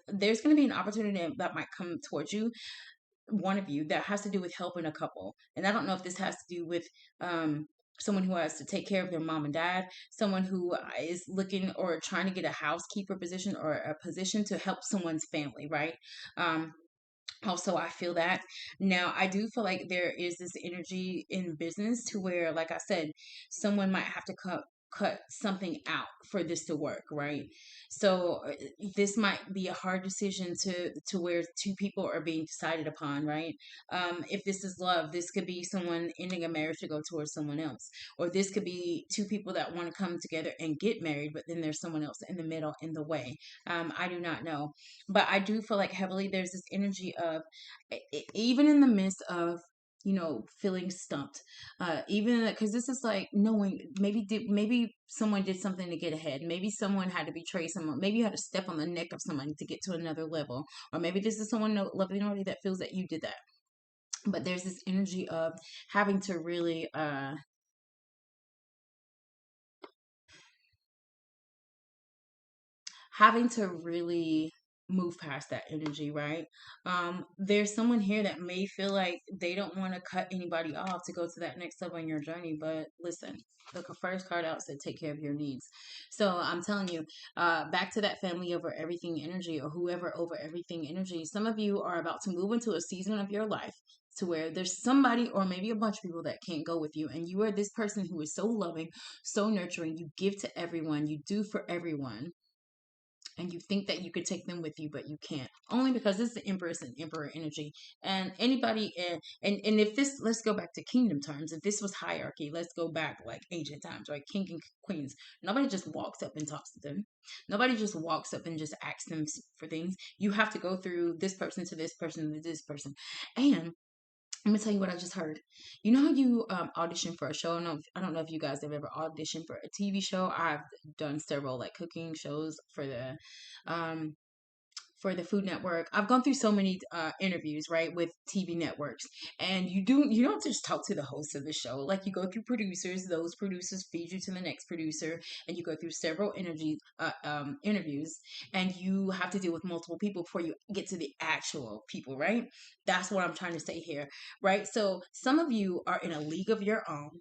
S1: there's going to be an opportunity that might come towards you, one of you, that has to do with helping a couple. And I don't know if this has to do with someone who has to take care of their mom and dad, someone who is looking or trying to get a housekeeper position or a position to help someone's family, right? Also, I feel that. Now I do feel like there is this energy in business to where, like I said, someone might have to cut something out for this to work, right? So this might be a hard decision to where two people are being decided upon, right? If this is love, this could be someone ending a marriage to go towards someone else, or this could be two people that want to come together and get married, but then there's someone else in the middle, in the way. I do not know, but I do feel like heavily there's this energy of even in the midst of, feeling stumped, even because this is like knowing, maybe someone did something to get ahead, maybe someone had to betray someone, maybe you had to step on the neck of somebody to get to another level, or maybe this is someone loving already that feels that you did that. But there's this energy of having to really move past that energy, right? There's someone here that may feel like they don't want to cut anybody off to go to that next level in your journey, but listen, the first card out said take care of your needs. So I'm telling you, back to that family over everything energy, or whoever over everything energy. Some of you are about to move into a season of your life to where there's somebody or maybe a bunch of people that can't go with you, and you are this person who is so loving, so nurturing, you give to everyone, you do for everyone, and you think that you could take them with you, but you can't, only because this is the empress and emperor energy. And anybody, and if this, let's go back to kingdom terms, if this was hierarchy, let's go back like ancient times, right? King and queens, nobody just walks up and talks to them, nobody just walks up and just asks them for things. You have to go through this person to this person to this person. And I'm gonna tell you what I just heard. You know how you audition for a show? I don't know if you guys have ever auditioned for a TV show. I've done several like cooking shows um, for the Food Network. I've gone through so many interviews, right, with TV networks, and you don't just talk to the host of the show. Like you go through producers, those producers feed you to the next producer, and you go through several interviews, and you have to deal with multiple people before you get to the actual people, right? That's what I'm trying to say here, right? So some of you are in a league of your own.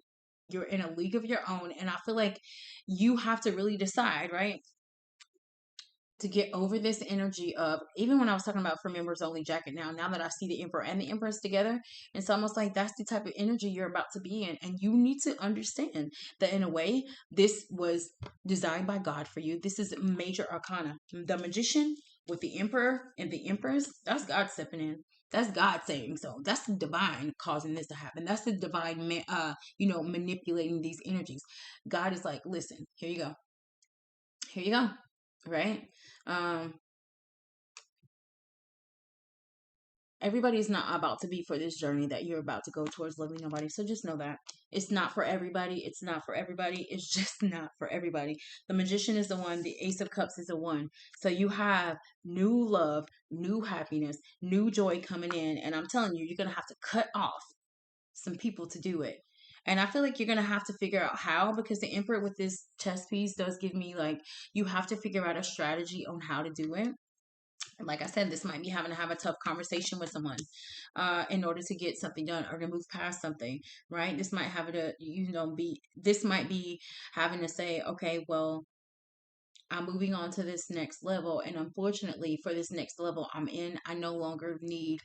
S1: You're in a league of your own, and I feel like you have to really decide, right, to get over this energy of, even when I was talking about for members only jacket, now that I see the emperor and the empress together, it's almost like that's the type of energy you're about to be in. And you need to understand that in a way, this was designed by God for you. This is major arcana. The magician with the emperor and the empress, that's God stepping in. That's God saying so. That's the divine causing this to happen. That's the divine, manipulating these energies. God is like, listen, here you go. Here you go. Right? Um, everybody's not about to be for this journey that you're about to go towards loving nobody. So just know that it's not for everybody. It's not for everybody. It's just not for everybody. The magician is the one. The ace of cups is the one. So you have new love, new happiness, new joy coming in. And I'm telling you, you're going to have to cut off some people to do it. And I feel like you're going to have to figure out how, because the emperor with this chess piece does give me like, you have to figure out a strategy on how to do it. And like I said, this might be having to have a tough conversation with someone in order to get something done or to move past something, right? This might have to, this might be having to say, okay, well, I'm moving on to this next level. And unfortunately, for this next level I'm in, I no longer need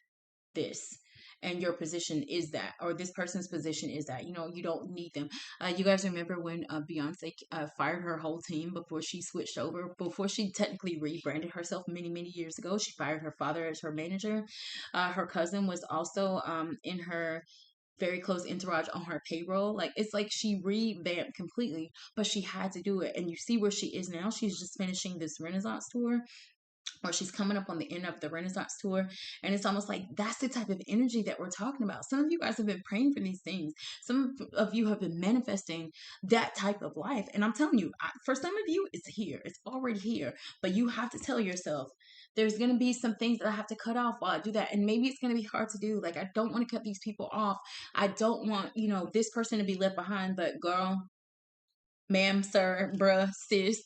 S1: this, and your position is that, or this person's position is that, you don't need them. You guys remember when Beyonce fired her whole team before she switched over, before she technically rebranded herself many years ago? She fired her father as her manager. Her cousin was also in her very close entourage on her payroll. Like, it's like she revamped completely, but she had to do it. And you see where she is now. She's just finishing this Renaissance tour, or she's coming up on the end of the Renaissance tour. And it's almost like that's the type of energy that we're talking about. Some of you guys have been praying for these things. Some of you have been manifesting that type of life. And I'm telling you, for some of you, it's here. It's already here. But you have to tell yourself, there's going to be some things that I have to cut off while I do that. And maybe it's going to be hard to do. Like, I don't want to cut these people off. I don't want, this person to be left behind. But girl, ma'am, sir, bruh, sis,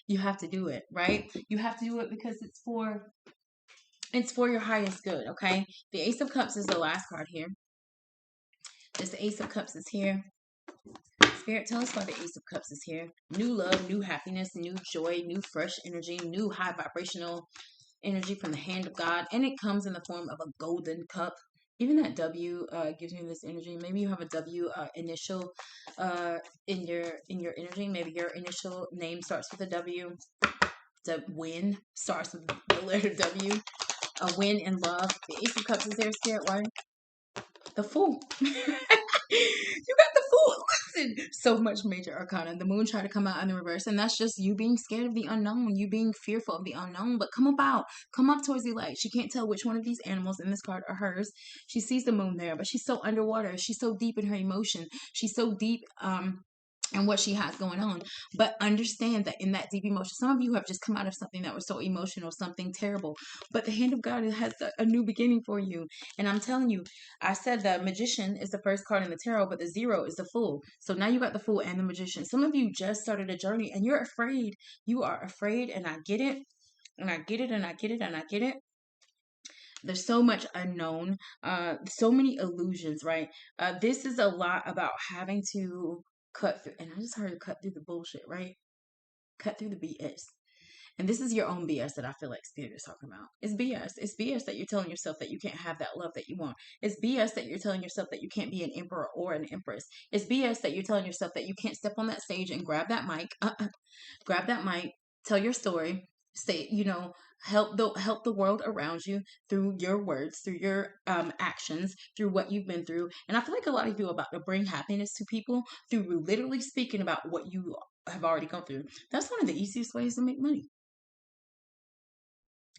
S1: you have to do it, right? You have to do it because it's for your highest good, okay? The Ace of Cups is the last card here. This Ace of Cups is here. Spirit, tell us why the Ace of Cups is here. New love, new happiness, new joy, new fresh energy, new high vibrational energy from the hand of God, and it comes in the form of a golden cup. Even that W gives me this energy. Maybe you have a W initial in your energy. Maybe your initial name starts with a W. The win starts with the letter W. A win in love. The Ace of Cups is there, Spirit. Why? The Fool. You got the Fool. Listen, so much major arcana. The moon tried to come out in the reverse, and that's just you being scared of the unknown, you being fearful of the unknown. But come up towards the light. She can't tell which one of these animals in this card are hers. She sees the moon there, but she's so underwater. She's so deep in her emotion. She's so deep and what she has going on. But understand that in that deep emotion, some of you have just come out of something that was so emotional, something terrible. But the hand of God has a new beginning for you. And I'm telling you, I said the magician is the first card in the tarot, but the 0 is the fool. So now you got the fool and the magician. Some of you just started a journey and you're afraid. You are afraid, and I get it. And I get it, and I get it, and I get it. There's so much unknown, so many illusions, right? This is a lot about having to cut through, and I just heard cut through the bullshit, right? Cut through the BS. And this is your own BS that I feel like Spirit is talking about. It's BS. It's BS that you're telling yourself that you can't have that love that you want. It's BS that you're telling yourself that you can't be an emperor or an empress. It's BS that you're telling yourself that you can't step on that stage and grab that mic. Grab that mic, tell your story, say, help the world around you through your words, through your actions, through what you've been through. And I feel like a lot of you are about to bring happiness to people through literally speaking about what you have already gone through. That's one of the easiest ways to make money.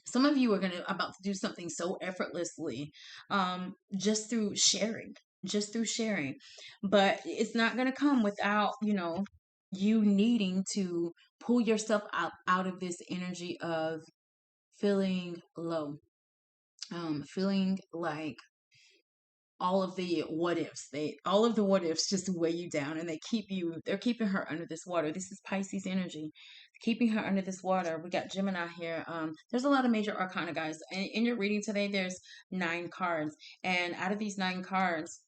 S1: Some of you are about to do something so effortlessly, just through sharing, but it's not gonna come without you needing to pull yourself out of this energy of feeling low, feeling like all of the what ifs just weigh you down, and they're keeping her under this water. This is Pisces energy, keeping her under this water. We got Gemini here. There's a lot of major arcana, guys. In your reading today, there's 9 cards, and out of these 9 cards,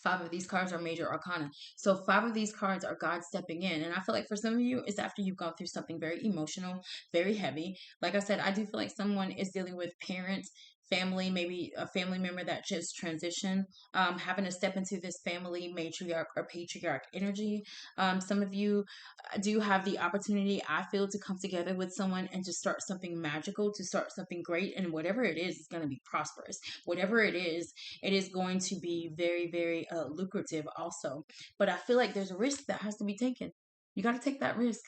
S1: 5 of these cards are major arcana. So 5 of these cards are God stepping in. And I feel like for some of you, it's after you've gone through something very emotional, very heavy. Like I said, I do feel like someone is dealing with parents, family, maybe a family member that just transitioned, having to step into this family matriarch or patriarch energy. Some of you do have the opportunity, I feel, to come together with someone and to start something magical, to start something great. And whatever it is going to be prosperous. Whatever it is going to be very, very lucrative also. But I feel like there's a risk that has to be taken. You got to take that risk.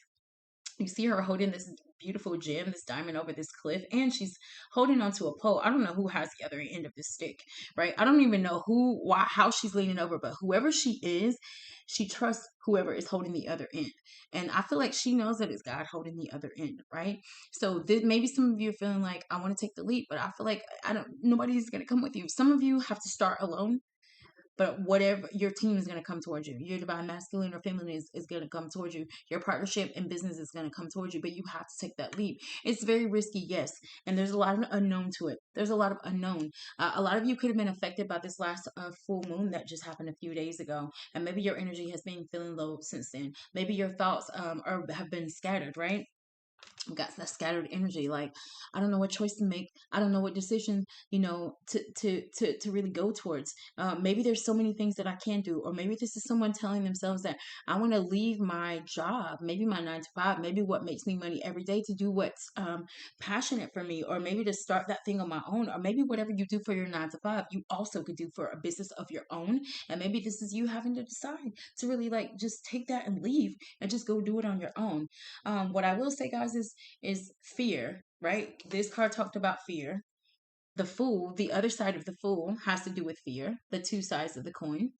S1: You see her holding this beautiful gem, this diamond over this cliff, and she's holding onto a pole. I don't know who has the other end of this stick, right? I don't even know how she's leaning over, but whoever she is, she trusts whoever is holding the other end. And I feel like she knows that it's God holding the other end, right? So maybe some of you are feeling like, I want to take the leap, but I feel like nobody's going to come with you. Some of you have to start alone. But whatever, your team is going to come towards you. Your divine masculine or feminine is going to come towards you. Your partnership and business is going to come towards you. But you have to take that leap. It's very risky, yes. And there's a lot of unknown to it. There's a lot of unknown. A lot of you could have been affected by this last full moon that just happened a few days ago. And maybe your energy has been feeling low since then. Maybe your thoughts have been scattered, right? We got that scattered energy. Like, I don't know what choice to make. I don't know what decision, to really go towards. Maybe there's so many things that I can do, or maybe this is someone telling themselves that I want to leave my job, maybe my 9 to 5, maybe what makes me money every day, to do what's passionate for me, or maybe to start that thing on my own, or maybe whatever you do for your 9 to 5, you also could do for a business of your own. And maybe this is you having to decide to really like just take that and leave and just go do it on your own. What I will say, guys, is fear, right? This card talked about fear. The Fool, the other side of the Fool, has to do with fear. The 2 sides of the coin,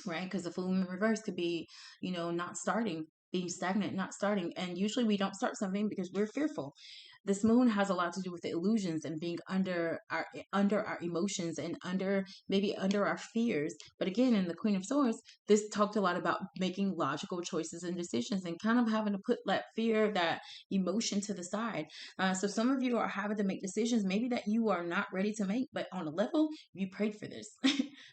S1: right? Because the Fool in the reverse could be, not starting, being stagnant, not starting. And usually we don't start something because we're fearful. This moon has a lot to do with the illusions and being under our emotions and maybe under our fears. But again, in the Queen of Swords, this talked a lot about making logical choices and decisions and kind of having to put that fear, that emotion to the side. So some of you are having to make decisions maybe that you are not ready to make, but on a level, you prayed for this.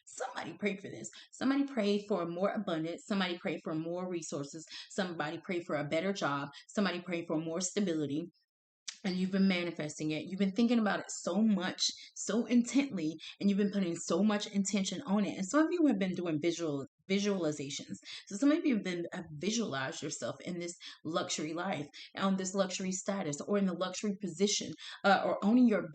S1: Somebody prayed for this. Somebody prayed for more abundance. Somebody prayed for more resources. Somebody prayed for a better job. Somebody prayed for more stability. and you've been manifesting it. You've been thinking about it so much, so intently, and you've been putting so much intention on it. And some of you have been doing visualizations. So some of you have visualized yourself in this luxury life, on this luxury status, or in the luxury position, or owning your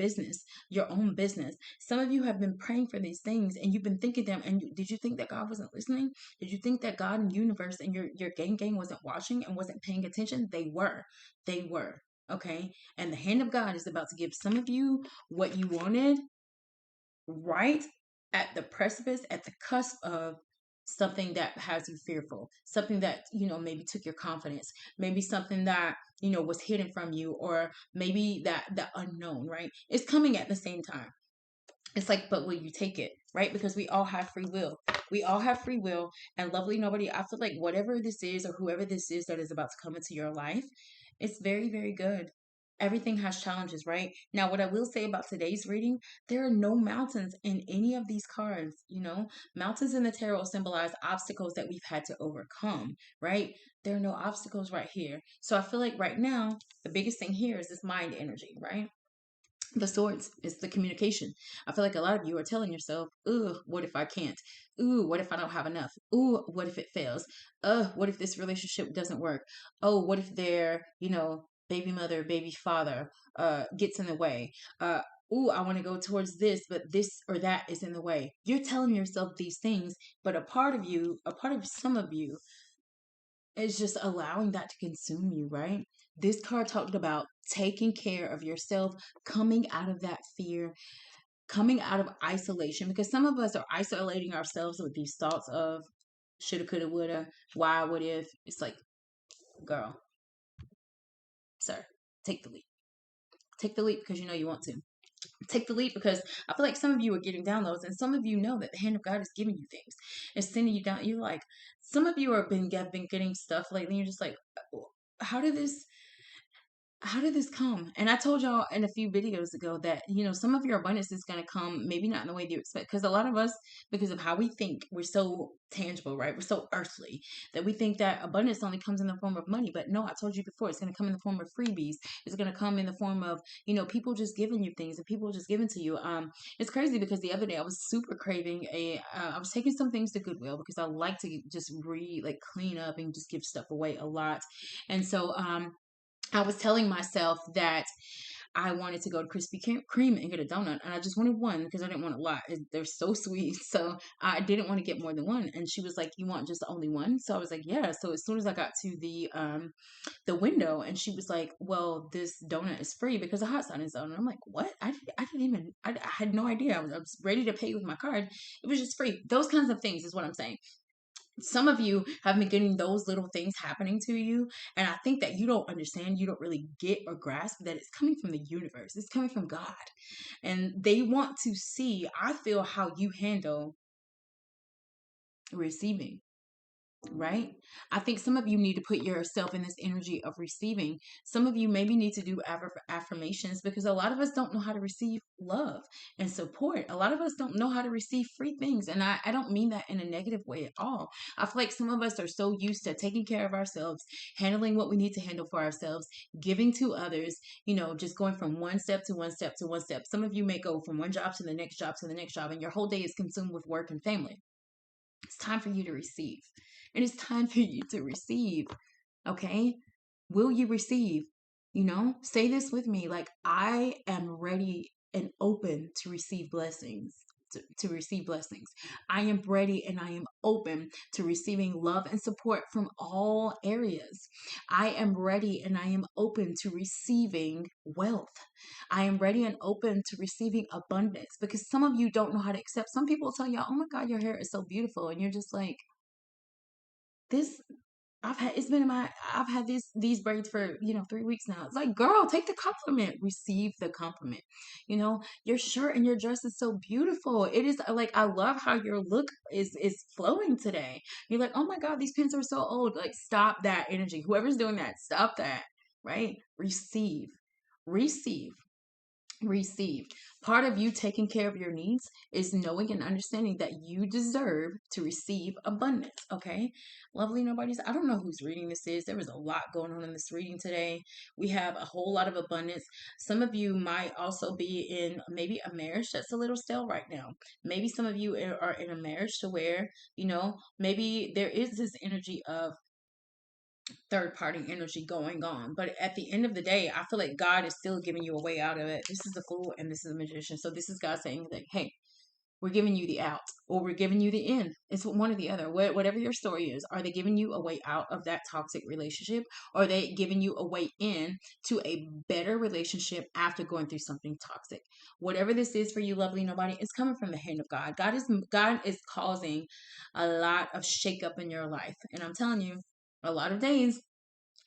S1: own business. Some of you have been praying for these things, and you've been thinking them. And did you think that God wasn't listening? Did you think that God and universe and your gang wasn't watching and wasn't paying attention? They were. They were. Okay. And the hand of God is about to give some of you what you wanted right at the precipice, at the cusp of something that has you fearful, something that, maybe took your confidence, maybe something that, was hidden from you, or maybe that the unknown, right? It's coming at the same time. It's like, but will you take it? Right? Because we all have free will. We all have free will. And lovely nobody, I feel like whatever this is, or whoever this is that is about to come into your life, it's very, very good. Everything has challenges, right? Now, what I will say about today's reading, there are no mountains in any of these cards. Mountains in the tarot symbolize obstacles that we've had to overcome, right? There are no obstacles right here. So I feel like right now, the biggest thing here is this mind energy, right? The swords is the communication. I feel like a lot of you are telling yourself, ooh, what if I can't? Ooh, what if I don't have enough? Ooh, what if it fails? What if this relationship doesn't work? Oh, what if their, baby mother, baby father, gets in the way? Ooh, I want to go towards this, but this or that is in the way. You're telling yourself these things, but a part of some of you is just allowing that to consume you, right? This card talked about taking care of yourself, coming out of that fear, coming out of isolation, because some of us are isolating ourselves with these thoughts of shoulda, coulda, woulda, why, what if. It's like, girl, sir, take the leap. Take the leap because you know you want to. Take the leap because I feel like some of you are getting downloads, and some of you know that the hand of God is giving you things. It's sending you down. You're like, some of you have been getting stuff lately. And you're just like, how did this how did this come? And I told y'all in a few videos ago that, some of your abundance is going to come, maybe not in the way that you expect. Because a lot of us, because of how we think, we're so tangible, right? We're so earthly that we think that abundance only comes in the form of money. But no, I told you before, it's going to come in the form of freebies. It's going to come in the form of, people just giving you things and people just giving to you. It's crazy because the other day I was super craving I was taking some things to Goodwill because I like to just clean up and just give stuff away a lot. And so, I was telling myself that I wanted to go to Krispy Kreme and get a donut, and I just wanted one because I didn't want a lot. They're so sweet, so I didn't want to get more than one. And she was like, "You want just only one?" So I was like, "Yeah." So as soon as I got to the window, and she was like, "Well, this donut is free because the hot sign is on." And I'm like, "What? I didn't even I had no idea. I was ready to pay with my card. It was just free." Those kinds of things is what I'm saying. Some of you have been getting those little things happening to you, and I think that you don't understand, you don't really get or grasp that it's coming from the universe, it's coming from God, and they want to see, I feel, how you handle receiving, right? I think some of you need to put yourself in this energy of receiving. Some of you maybe need to do affirmations because a lot of us don't know how to receive love and support. A lot of us don't know how to receive free things. And I don't mean that in a negative way at all. I feel like some of us are so used to taking care of ourselves, handling what we need to handle for ourselves, giving to others, just going from one step to one step to one step. Some of you may go from one job to the next job to the next job, and your whole day is consumed with work and family. It's time for you to receive. It is time for you to receive. Okay? Will you receive? Say this with me. Like, I am ready and open to receive blessings. To receive blessings. I am ready and I am open to receiving love and support from all areas. I am ready and I am open to receiving wealth. I am ready and open to receiving abundance because some of you don't know how to accept. Some people tell you, "Oh my God, your hair is so beautiful." And you're just like, this I've had these braids for 3 weeks now. It's like, girl, take the compliment, receive the compliment. Your shirt and your dress is so beautiful. It is like, I love how your look is flowing today. You're like, "Oh my God, these pants are so old." Like, stop that energy. Whoever's doing that, stop that. Right? Receive. receive. Part of you taking care of your needs is knowing and understanding that you deserve to receive abundance. Okay, lovely nobodies. I don't know whose reading this is. There was a lot going on in this reading today. We have a whole lot of abundance. Some of you might also be in maybe a marriage that's a little stale right now. Maybe some of you are in a marriage to where, maybe there is this energy of third party energy going on. But at the end of the day, I feel like God is still giving you a way out of it. This is the Fool and this is the Magician. So this is God saying that, hey, we're giving you the out, or we're giving you the in. It's one or the other. Whatever your story is, are they giving you a way out of that toxic relationship? Or are they giving you a way in to a better relationship after going through something toxic? Whatever this is for you, lovely nobody, it's coming from the hand of God. God is causing a lot of shakeup in your life. And I'm telling you, a lot of days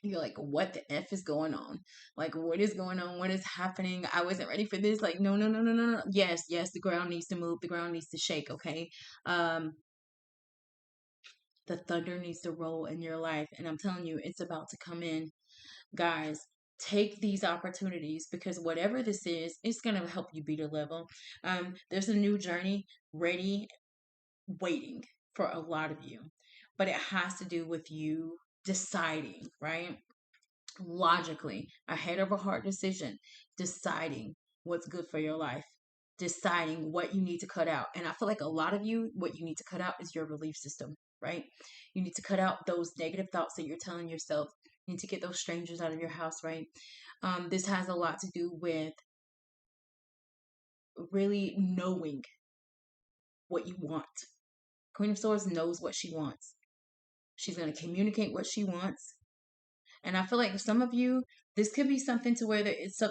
S1: you're like, what the F is going on? Like, what is going on? What is happening? I wasn't ready for this. Like, no, no, no, no, no, no. Yes, yes, the ground needs to move. The ground needs to shake, okay? Um, the thunder needs to roll in your life. And I'm telling you, it's about to come in. Guys, take these opportunities because whatever this is, it's going to help you beat a level. There's a new journey ready, waiting for a lot of you. But it has to do with you deciding, right? Logically, ahead of a hard decision, deciding what's good for your life, deciding what you need to cut out. And I feel like a lot of you, what you need to cut out is your belief system, right? You need to cut out those negative thoughts that you're telling yourself. You need to get those strangers out of your house, right? This has a lot to do with really knowing what you want. Queen of Swords knows what she wants. She's going to communicate what she wants. And I feel like some of you, this could be something to where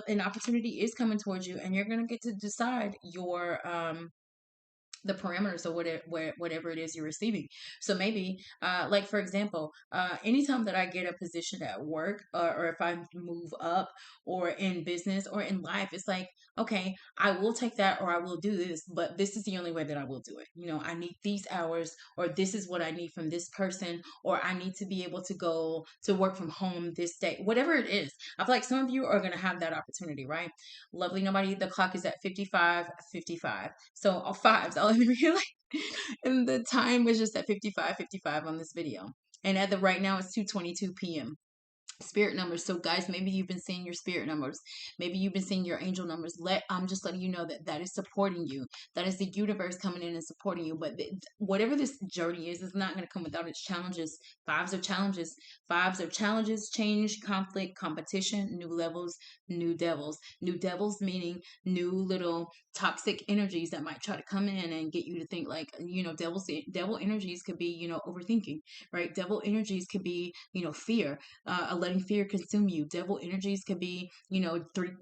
S1: an opportunity is coming towards you, and you're gonna get to decide your the parameters of whatever it is you're receiving. So maybe, like for example, anytime that I get a position at work, or if I move up, or in business, or in life, it's like, okay, I will take that, or I will do this, but this is the only way that I will do it. I need these hours, or this is what I need from this person, or I need to be able to go to work from home this day, whatever it is. I feel like some of you are going to have that opportunity, right? Lovely nobody, the clock is at 55:55. So all fives, all of you realize, and the time was just at 55:55 on this video. And at the right now it's 2:22 p.m. Spirit numbers. So guys, maybe you've been seeing your spirit numbers, maybe you've been seeing your angel numbers. I'm just letting you know that that is supporting you. That is the universe coming in and supporting you. But whatever this journey is, it's not going to come without its challenges. Fives are challenges. Fives are challenges, change, conflict, competition, new levels, new devils. New devils meaning new little toxic energies that might try to come in and get you to think like, devil energies could be, overthinking, right? Devil energies could be, fear, letting fear consume you. Devil energies could be,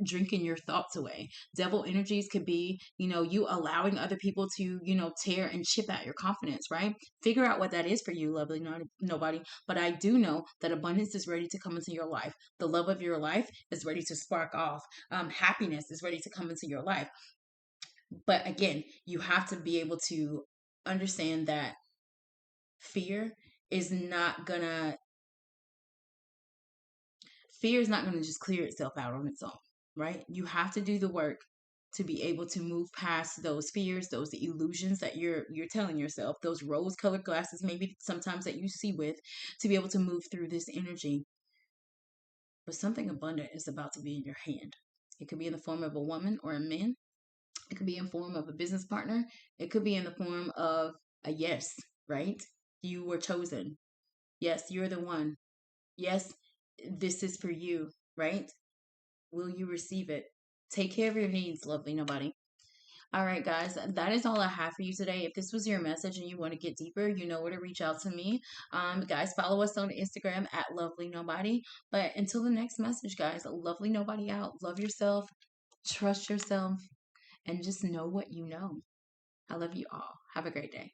S1: drinking your thoughts away. Devil energies could be, you allowing other people to, tear and chip at your confidence, right? Figure out what that is for you, lovely nobody. But I do know that abundance is ready to come into your life. The love of your life is ready to spark off. Happiness is ready to come into your life. But again, you have to be able to understand that fear is not gonna fear is not going to just clear itself out on its own, right? You have to do the work to be able to move past those fears, those illusions that you're telling yourself, those rose-colored glasses maybe sometimes that you see with, to be able to move through this energy. But something abundant is about to be in your hand. It could be in the form of a woman or a man. It could be in form of a business partner. It could be in the form of a yes, right? You were chosen. Yes, you're the one. Yes, this is for you, right? Will you receive it? Take care of your needs, lovely nobody. All right, guys, that is all I have for you today. If this was your message and you want to get deeper, you know where to reach out to me. Guys, follow us on Instagram at Lovely Nobody. But until the next message, guys, lovely nobody out. Love yourself, trust yourself, and just know what you know. I love you all. Have a great day.